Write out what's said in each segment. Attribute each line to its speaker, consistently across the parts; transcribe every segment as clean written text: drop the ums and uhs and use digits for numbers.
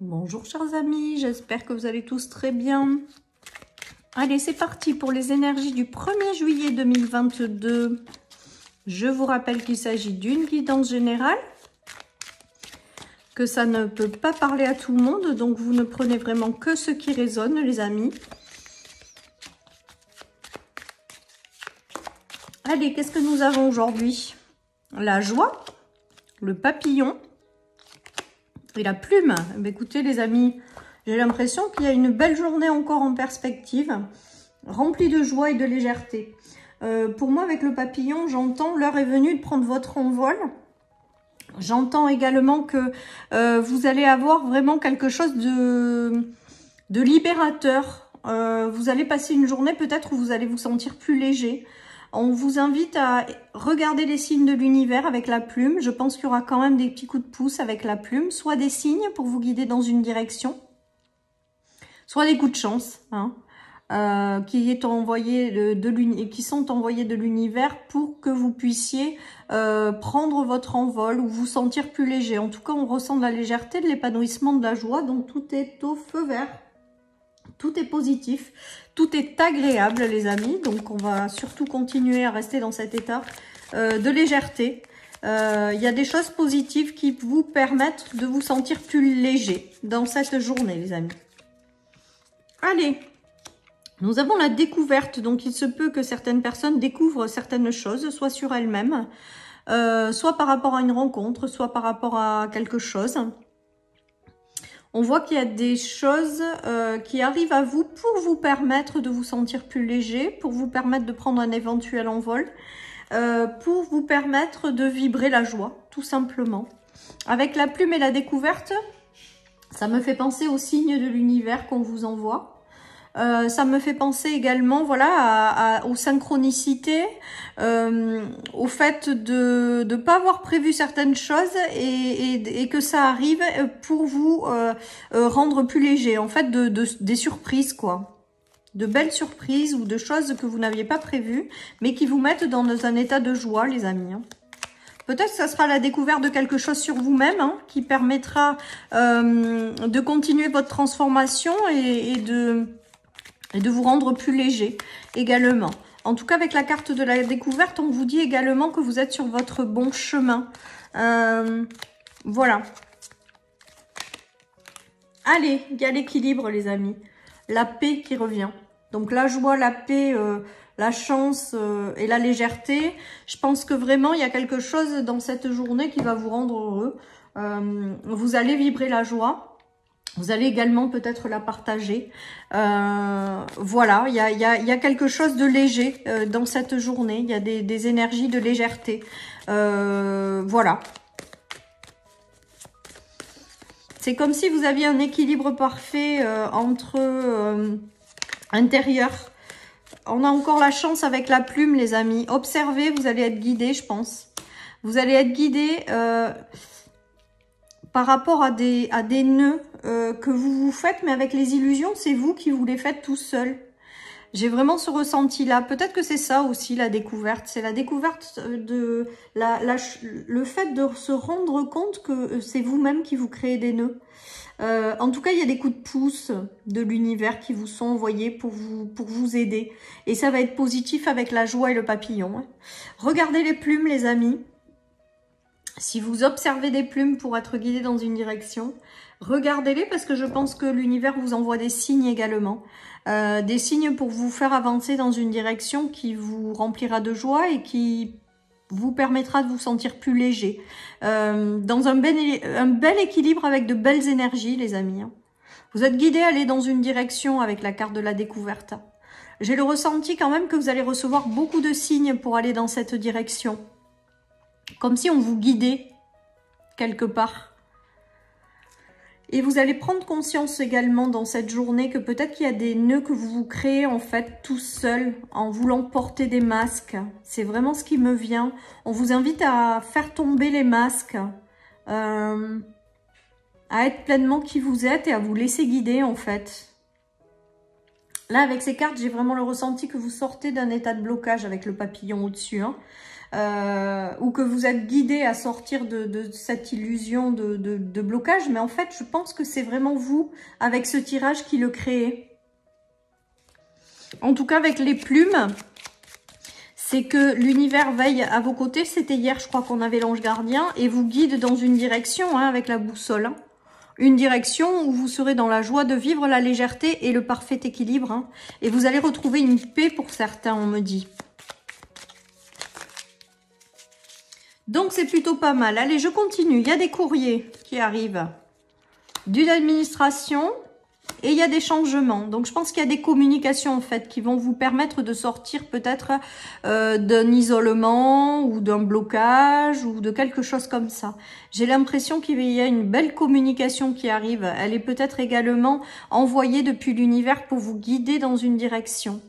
Speaker 1: Bonjour chers amis, j'espère que vous allez tous très bien. Allez, c'est parti pour les énergies du 1er juillet 2022. Je vous rappelle qu'il s'agit d'une guidance générale, que ça ne peut pas parler à tout le monde, donc vous ne prenez vraiment que ce qui résonne les amis. Allez, qu'est-ce que nous avons aujourd'hui? La joie, le papillon et la plume. Écoutez les amis, j'ai l'impression qu'il y a une belle journée encore en perspective, remplie de joie et de légèreté. Pour moi, avec le papillon, j'entends l'heure est venue de prendre votre envol. J'entends également que vous allez avoir vraiment quelque chose de libérateur. Vous allez passer une journée peut-être où vous allez vous sentir plus léger. On vous invite à regarder les signes de l'univers avec la plume. Je pense qu'il y aura quand même des petits coups de pouce avec la plume. Soit des signes pour vous guider dans une direction, soit des coups de chance qui sont envoyés de l'univers pour que vous puissiez prendre votre envol ou vous sentir plus léger. En tout cas, on ressent de la légèreté, de l'épanouissement, de la joie. Donc, tout est au feu vert. Tout est positif, tout est agréable les amis, donc on va surtout continuer à rester dans cet état de légèreté. Il y a des choses positives qui vous permettent de vous sentir plus léger dans cette journée les amis. Allez, nous avons la découverte, donc il se peut que certaines personnes découvrent certaines choses, soit sur elles-mêmes, soit par rapport à une rencontre, soit par rapport à quelque chose. On voit qu'il y a des choses qui arrivent à vous pour vous permettre de vous sentir plus léger, pour vous permettre de prendre un éventuel envol, pour vous permettre de vibrer la joie, tout simplement. Avec la plume et la découverte, ça me fait penser aux signes de l'univers qu'on vous envoie. Ça me fait penser également voilà, aux synchronicités, au fait de ne pas avoir prévu certaines choses et que ça arrive pour vous rendre plus léger. En fait, des surprises, quoi. De belles surprises ou de choses que vous n'aviez pas prévues, mais qui vous mettent dans un état de joie, les amis. Peut-être que ça sera la découverte de quelque chose sur vous-même qui permettra de continuer votre transformation et de vous rendre plus léger également. En tout cas, avec la carte de la découverte, on vous dit également que vous êtes sur votre bon chemin. Voilà. Allez, il y a l'équilibre, les amis. La paix qui revient. Donc, la joie, la paix, la chance et la légèreté. Je pense que vraiment, il y a quelque chose dans cette journée qui va vous rendre heureux. Vous allez vibrer la joie. Vous allez également peut-être la partager. Voilà, il y a quelque chose de léger dans cette journée. Il y a des énergies de légèreté. Voilà. C'est comme si vous aviez un équilibre parfait entre intérieur. On a encore la chance avec la plume, les amis. Observez, vous allez être guidés, je pense. Vous allez être guidés par rapport à des nœuds que vous vous faites, mais avec les illusions, c'est vous qui vous les faites tout seul. J'ai vraiment ce ressenti-là. Peut-être que c'est ça aussi, la découverte. C'est la découverte de le fait de se rendre compte que c'est vous-même qui vous créez des nœuds. En tout cas, il y a des coups de pouce de l'univers qui vous sont envoyés pour vous aider. Et ça va être positif avec la joie et le papillon. Regardez les plumes, les amis. Si vous observez des plumes pour être guidé dans une direction, regardez-les parce que je pense que l'univers vous envoie des signes également. Des signes pour vous faire avancer dans une direction qui vous remplira de joie et qui vous permettra de vous sentir plus léger. Dans un bel équilibre avec de belles énergies, les amis. Vous êtes guidés à aller dans une direction avec la carte de la découverte. J'ai le ressenti quand même que vous allez recevoir beaucoup de signes pour aller dans cette direction. Comme si on vous guidait quelque part. Et vous allez prendre conscience également dans cette journée que peut-être qu'il y a des nœuds que vous vous créez en fait tout seul en voulant porter des masques. C'est vraiment ce qui me vient. On vous invite à faire tomber les masques, à être pleinement qui vous êtes et à vous laisser guider en fait. Là avec ces cartes, j'ai vraiment le ressenti que vous sortez d'un état de blocage avec le papillon au-dessus. ou que vous êtes guidé à sortir de cette illusion de blocage. Mais en fait, je pense que c'est vraiment vous, avec ce tirage, qui le créez. En tout cas, avec les plumes, c'est que l'univers veille à vos côtés. C'était hier, je crois qu'on avait l'ange gardien, et vous guide dans une direction, hein, avec la boussole. Hein. Une direction où vous serez dans la joie de vivre, la légèreté et le parfait équilibre. Hein. Et vous allez retrouver une paix pour certains, on me dit. Donc, c'est plutôt pas mal. Allez, je continue. Il y a des courriers qui arrivent d'une administration. Et il y a des changements. Donc, je pense qu'il y a des communications, en fait, qui vont vous permettre de sortir peut-être d'un isolement ou d'un blocage ou de quelque chose comme ça. J'ai l'impression qu'il y a une belle communication qui arrive. Elle est peut-être également envoyée depuis l'univers pour vous guider dans une direction.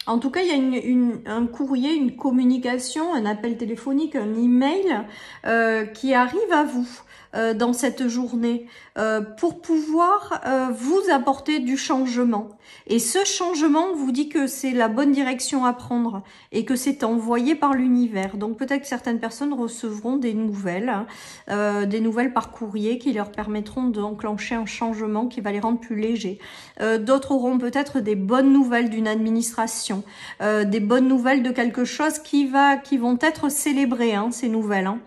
Speaker 1: En tout cas, il y a un courrier, une communication, un appel téléphonique, un email qui arrive à vous. Dans cette journée pour pouvoir vous apporter du changement. Et ce changement vous dit que c'est la bonne direction à prendre et que c'est envoyé par l'univers. Donc peut-être que certaines personnes recevront des nouvelles par courrier qui leur permettront d'enclencher un changement qui va les rendre plus légers. D'autres auront peut-être des bonnes nouvelles d'une administration, des bonnes nouvelles de quelque chose qui vont être célébrées, hein, ces nouvelles, hein.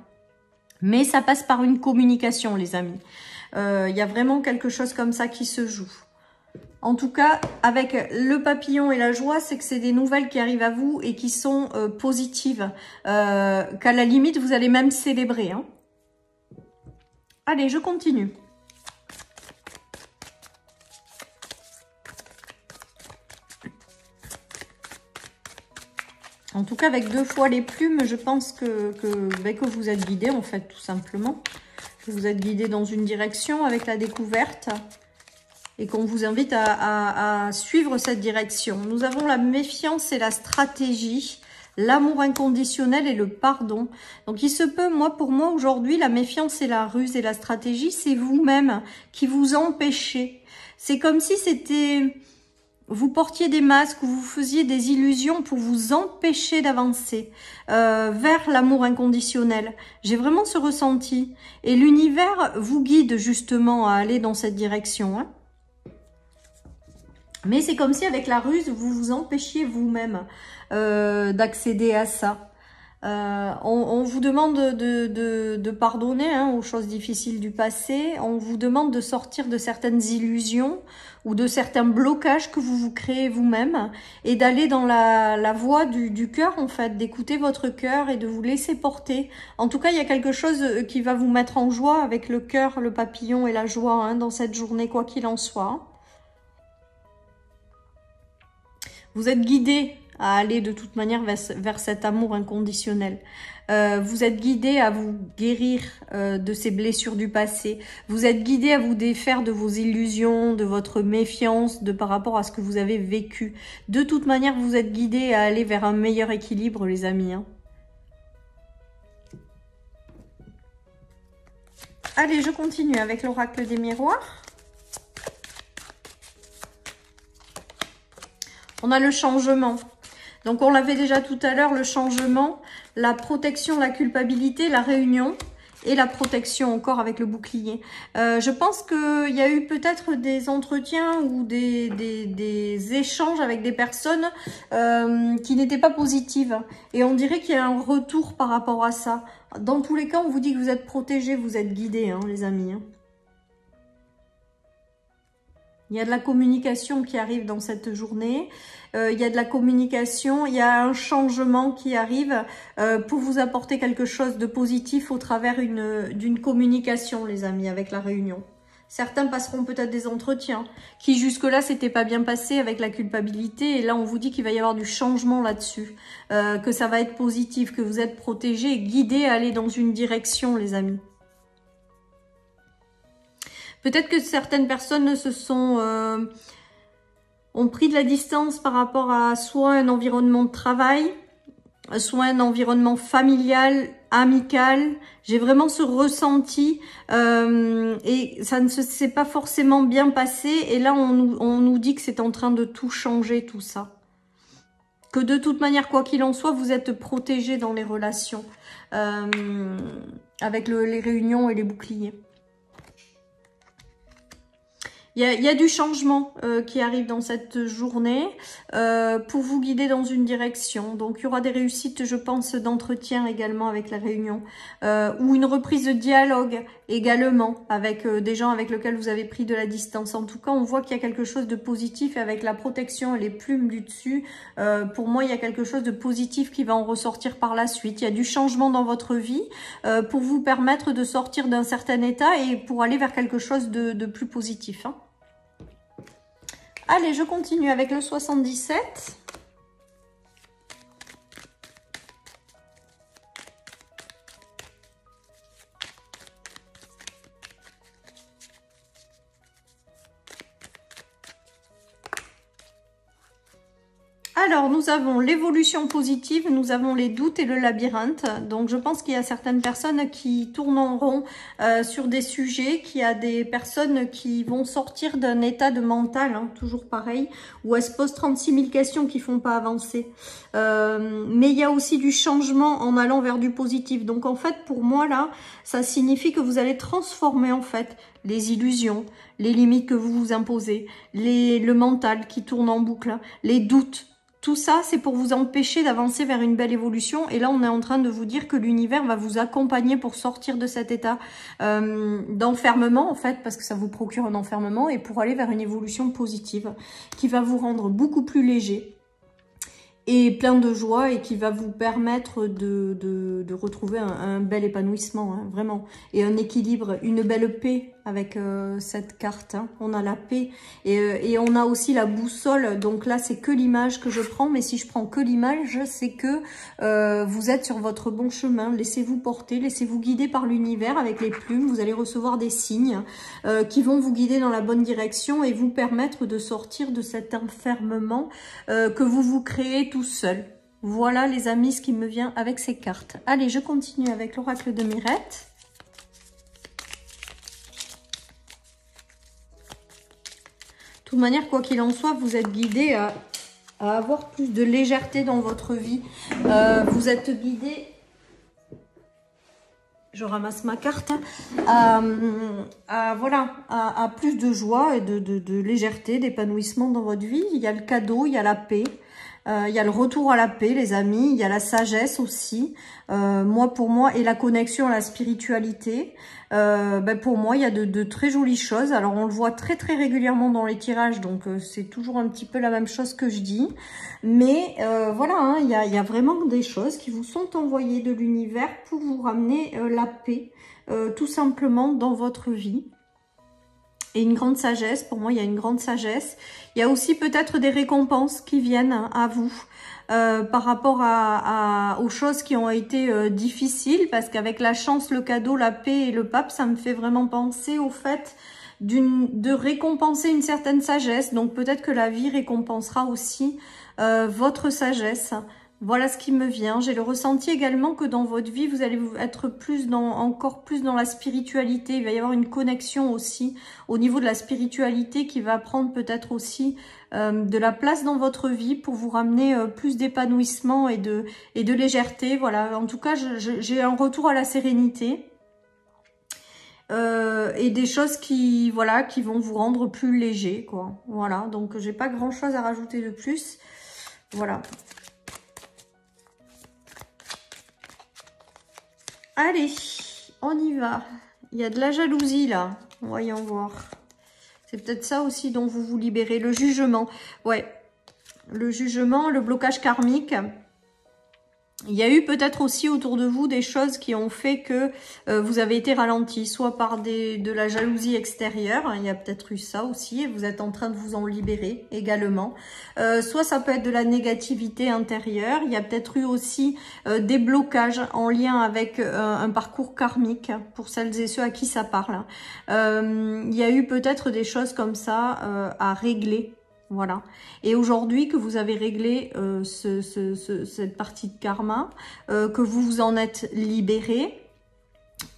Speaker 1: Mais ça passe par une communication, les amis. Il y a vraiment quelque chose comme ça qui se joue. En tout cas, avec le papillon et la joie, c'est que c'est des nouvelles qui arrivent à vous et qui sont positives. Qu'à la limite, vous allez même célébrer. Hein. Allez, je continue. En tout cas, avec 2 fois les plumes, je pense que vous êtes guidé, en fait, tout simplement. Que vous êtes guidé dans une direction avec la découverte et qu'on vous invite à suivre cette direction. Nous avons la méfiance et la stratégie, l'amour inconditionnel et le pardon. Donc, il se peut, pour moi, aujourd'hui, la méfiance et la ruse et la stratégie, c'est vous-même qui vous empêchez. C'est comme si c'était... Vous portiez des masques ou vous faisiez des illusions pour vous empêcher d'avancer vers l'amour inconditionnel. J'ai vraiment ce ressenti. Et l'univers vous guide justement à aller dans cette direction. Hein. Mais c'est comme si avec la ruse, vous vous empêchiez vous-même d'accéder à ça. On vous demande de pardonner, hein, aux choses difficiles du passé. On vous demande de sortir de certaines illusions ou de certains blocages que vous vous créez vous-même et d'aller dans la voie du cœur, en fait, d'écouter votre cœur et de vous laisser porter. En tout cas, il y a quelque chose qui va vous mettre en joie avec le cœur, le papillon et la joie, hein, dans cette journée, quoi qu'il en soit. Vous êtes guidé à aller de toute manière vers cet amour inconditionnel. Vous êtes guidé à vous guérir de ces blessures du passé. Vous êtes guidé à vous défaire de vos illusions, de votre méfiance par rapport à ce que vous avez vécu. De toute manière, vous êtes guidé à aller vers un meilleur équilibre, les amis. Hein. Allez, je continue avec l'oracle des miroirs. On a le changement. Donc, on l'avait déjà tout à l'heure, le changement, la protection, la culpabilité, la réunion et la protection encore avec le bouclier. Je pense qu'il y a eu peut-être des entretiens ou des échanges avec des personnes qui n'étaient pas positives. Et on dirait qu'il y a un retour par rapport à ça. Dans tous les cas, on vous dit que vous êtes protégés, vous êtes guidés, hein, les amis. Hein. Il y a de la communication qui arrive dans cette journée. Il y a de la communication, il y a un changement qui arrive pour vous apporter quelque chose de positif au travers d'une communication, les amis, avec la réunion. Certains passeront peut-être des entretiens qui jusque-là s'étaient pas bien passés avec la culpabilité. Et là, on vous dit qu'il va y avoir du changement là-dessus, que ça va être positif, que vous êtes protégés et guidés à aller dans une direction, les amis. Peut-être que certaines personnes ont pris de la distance par rapport à soit un environnement de travail, soit un environnement familial, amical. J'ai vraiment ce ressenti et ça ne s'est pas forcément bien passé. Et là, on nous dit que c'est en train de tout changer, tout ça. que de toute manière, quoi qu'il en soit, vous êtes protégé dans les relations avec les réunions et les boucliers. Il y a du changement qui arrive dans cette journée pour vous guider dans une direction. Donc, il y aura des réussites, je pense, d'entretien également avec la réunion. Ou une reprise de dialogue également avec des gens avec lesquels vous avez pris de la distance. En tout cas, on voit qu'il y a quelque chose de positif avec la protection et les plumes du dessus. Pour moi, il y a quelque chose de positif qui va en ressortir par la suite. Il y a du changement dans votre vie pour vous permettre de sortir d'un certain état et pour aller vers quelque chose de plus positif, hein. Allez, je continue avec le 77. Alors, nous avons l'évolution positive, nous avons les doutes et le labyrinthe. Donc, je pense qu'il y a certaines personnes qui tournent en rond sur des sujets, qu'il y a des personnes qui vont sortir d'un état de mental, hein, toujours pareil, où elles se posent 36 000 questions qui ne font pas avancer. Mais il y a aussi du changement en allant vers du positif. Donc, en fait, pour moi, là, ça signifie que vous allez transformer, en fait, les illusions, les limites que vous vous imposez, le mental qui tourne en boucle, les doutes. Tout ça, c'est pour vous empêcher d'avancer vers une belle évolution. Et là, on est en train de vous dire que l'univers va vous accompagner pour sortir de cet état d'enfermement, en fait, parce que ça vous procure un enfermement, et pour aller vers une évolution positive qui va vous rendre beaucoup plus léger et plein de joie et qui va vous permettre de retrouver un bel épanouissement, hein, vraiment. Et un équilibre, une belle paix avec cette carte, hein. On a la paix et on a aussi la boussole. Donc là, c'est que l'image que je prends. Mais si je prends que l'image, c'est que vous êtes sur votre bon chemin. Laissez-vous porter, laissez-vous guider par l'univers avec les plumes. Vous allez recevoir des signes qui vont vous guider dans la bonne direction et vous permettre de sortir de cet enfermement que vous vous créez tout seul. Voilà les amis, ce qui me vient avec ces cartes. Allez, je continue avec l'oracle de Mirette. De toute manière, quoi qu'il en soit, vous êtes guidé à avoir plus de légèreté dans votre vie. Vous êtes guidé, je ramasse ma carte, voilà, à plus de joie et de légèreté, d'épanouissement dans votre vie. Il y a le cadeau, il y a la paix. Il y a le retour à la paix, les amis. Il y a la sagesse aussi. Pour moi, et la connexion à la spiritualité. Pour moi, il y a de très jolies choses. Alors, on le voit très, très régulièrement dans les tirages. Donc, c'est toujours un petit peu la même chose que je dis. Mais voilà, hein, il y a vraiment des choses qui vous sont envoyées de l'univers pour vous ramener la paix, tout simplement, dans votre vie. Et une grande sagesse, pour moi il y a une grande sagesse. Il y a aussi peut-être des récompenses qui viennent à vous par rapport aux choses qui ont été difficiles. Parce qu'avec la chance, le cadeau, la paix et le pape, ça me fait vraiment penser au fait de récompenser une certaine sagesse. Donc peut-être que la vie récompensera aussi votre sagesse. Voilà ce qui me vient. J'ai le ressenti également que dans votre vie, vous allez être encore plus dans la spiritualité. Il va y avoir une connexion aussi au niveau de la spiritualité qui va prendre peut-être aussi de la place dans votre vie pour vous ramener plus d'épanouissement et de légèreté. Voilà. En tout cas, j'ai un retour à la sérénité. Et des choses qui vont vous rendre plus léger, quoi. Voilà. Donc, j'ai pas grand chose à rajouter de plus. Voilà. Allez, on y va. Il y a de la jalousie là. Voyons voir. C'est peut-être ça aussi dont vous vous libérez. Le jugement. Ouais. Le jugement, le blocage karmique. Il y a eu peut-être aussi autour de vous des choses qui ont fait que vous avez été ralenti, soit par de la jalousie extérieure, il y a peut-être eu ça aussi, et vous êtes en train de vous en libérer également. Soit ça peut être de la négativité intérieure, il y a peut-être eu aussi des blocages en lien avec un parcours karmique, pour celles et ceux à qui ça parle. Il y a eu peut-être des choses comme ça à régler. Voilà. Et aujourd'hui que vous avez réglé cette partie de karma, que vous vous en êtes libéré,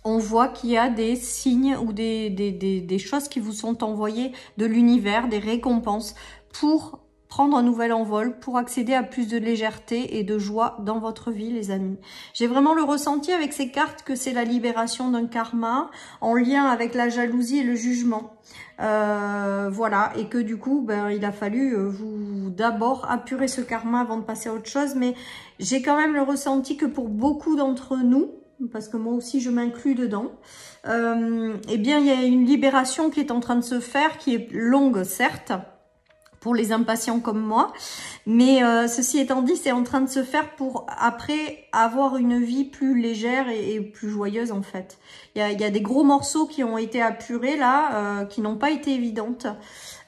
Speaker 1: on voit qu'il y a des signes ou des choses qui vous sont envoyées de l'univers, des récompenses pour prendre un nouvel envol pour accéder à plus de légèreté et de joie dans votre vie, les amis. J'ai vraiment le ressenti avec ces cartes que c'est la libération d'un karma en lien avec la jalousie et le jugement. Voilà, et que du coup, ben, il a fallu vous d'abord apurer ce karma avant de passer à autre chose. Mais j'ai quand même le ressenti que pour beaucoup d'entre nous, parce que moi aussi je m'inclus dedans, eh bien il y a une libération qui est en train de se faire, qui est longue certes, pour les impatients comme moi, mais ceci étant dit, c'est en train de se faire pour après avoir une vie plus légère et plus joyeuse en fait. Il y a des gros morceaux qui ont été apurés là, qui n'ont pas été évidentes.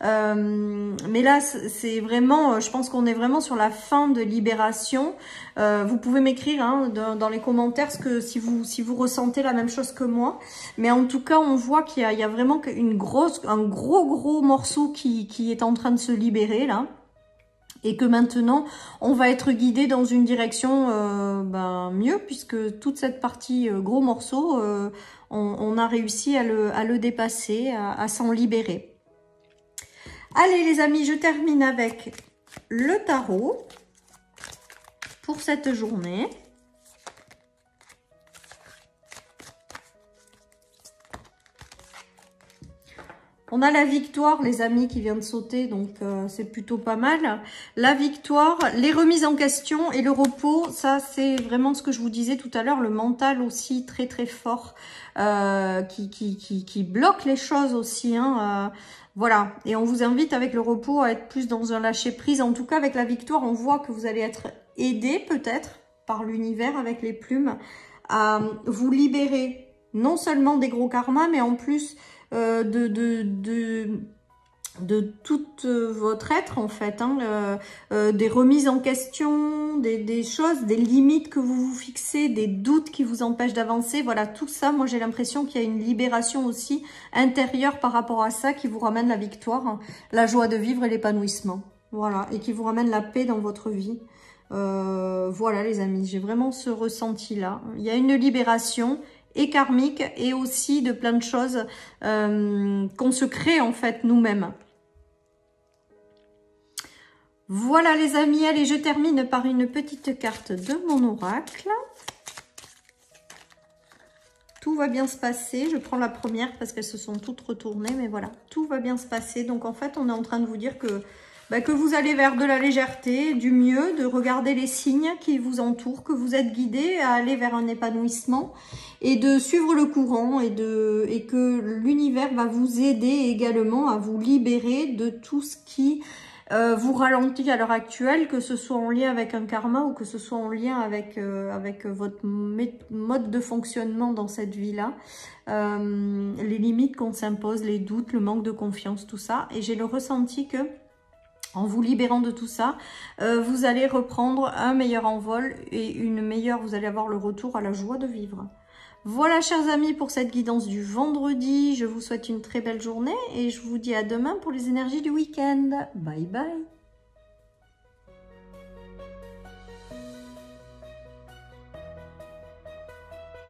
Speaker 1: Mais là, c'est vraiment, je pense qu'on est vraiment sur la fin de libération. Vous pouvez m'écrire hein, dans les commentaires si vous ressentez la même chose que moi. Mais en tout cas, on voit qu'il y a vraiment un gros morceau qui est en train de se libérer là. Et que maintenant, on va être guidé dans une direction mieux, puisque toute cette partie gros morceau, on a réussi à le dépasser, à s'en libérer. Allez les amis, je termine avec le tarot pour cette journée. On a la victoire, les amis, qui vient de sauter, donc c'est plutôt pas mal. La victoire, les remises en question et le repos, ça c'est vraiment ce que je vous disais tout à l'heure, le mental aussi très fort, qui bloque les choses aussi. Hein, voilà, et on vous invite avec le repos à être plus dans un lâcher-prise. En tout cas, avec la victoire, on voit que vous allez être aidé peut-être par l'univers avec les plumes à vous libérer non seulement des gros karmas, mais en plus de tout votre être en fait, hein, des remises en question, des choses, des limites que vous vous fixez, des doutes qui vous empêchent d'avancer. Voilà, tout ça, moi j'ai l'impression qu'il y a une libération aussi intérieure par rapport à ça qui vous ramène la victoire, hein, la joie de vivre et l'épanouissement. Voilà, et qui vous ramène la paix dans votre vie. Voilà les amis, j'ai vraiment ce ressenti là. Il y a une libération et karmique et aussi de plein de choses qu'on se crée en fait nous-mêmes. Voilà les amis, allez, je termine par une petite carte de mon oracle. Tout va bien se passer. Je prends la première parce qu'elles se sont toutes retournées, mais voilà, tout va bien se passer. Donc en fait, on est en train de vous dire que vous allez vers de la légèreté, du mieux, de regarder les signes qui vous entourent, que vous êtes guidé à aller vers un épanouissement et de suivre le courant et que l'univers va vous aider également à vous libérer de tout ce qui vous ralentit à l'heure actuelle, que ce soit en lien avec un karma ou que ce soit en lien avec votre mode de fonctionnement dans cette vie-là. Les limites qu'on s'impose, les doutes, le manque de confiance, tout ça. Et j'ai le ressenti que en vous libérant de tout ça, vous allez reprendre un meilleur envol et vous allez avoir le retour à la joie de vivre. Voilà, chers amis, pour cette guidance du vendredi. Je vous souhaite une très belle journée et je vous dis à demain pour les énergies du week-end. Bye bye.